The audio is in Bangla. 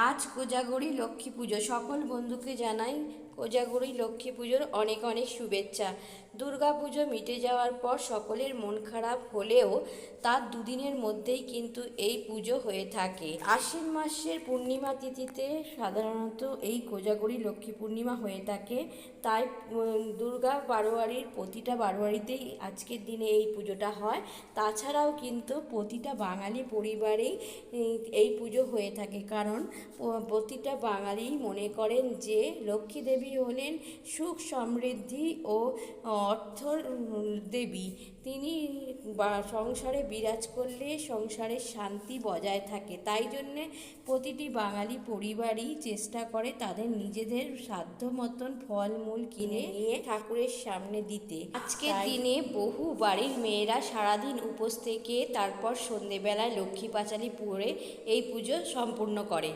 আজ কোজাগরী লক্ষ্মী পুজো। সকল বন্ধুকে জানাই কোজাগরী লক্ষ্মী পুজোর অনেক অনেক শুভেচ্ছা। দুর্গা পুজো মিটে যাওয়ার পর সকলের মন খারাপ হলেও তার দুদিনের মধ্যেই কিন্তু এই পুজো হয়ে থাকে। আশ্বিন মাসের পূর্ণিমা তিথিতে সাধারণত এই কোজাগরী লক্ষ্মী পূর্ণিমা হয়ে থাকে। তাই দুর্গা বারোয়ারির প্রতিটা বারোয়ারিতেই আজকের দিনে এই পুজোটা হয়। তাছাড়াও কিন্তু প্রতিটা বাঙালি পরিবারেই এই পুজো হয়ে থাকে, কারণ প্রতিটা বাঙালি মনে করেন যে লক্ষ্মী দেবী হলেন সুখ সমৃদ্ধি ও অর্থর দেবী। তিনি সংসারে বিরাজ করলে সংসারের শান্তি বজায় থাকে। তাই জন্যে প্রতিটি বাঙালি পরিবারই চেষ্টা করে তাদের নিজেদের সাধ্য মতন ফলমূল কিনে নিয়ে ঠাকুরের সামনে দিতে। আজকের দিনে বহু বাড়ির মেয়েরা সারাদিন উপোস থেকে তারপর সন্ধেবেলায় লক্ষ্মী পাঁচালি পড়ে এই পুজো সম্পূর্ণ করে।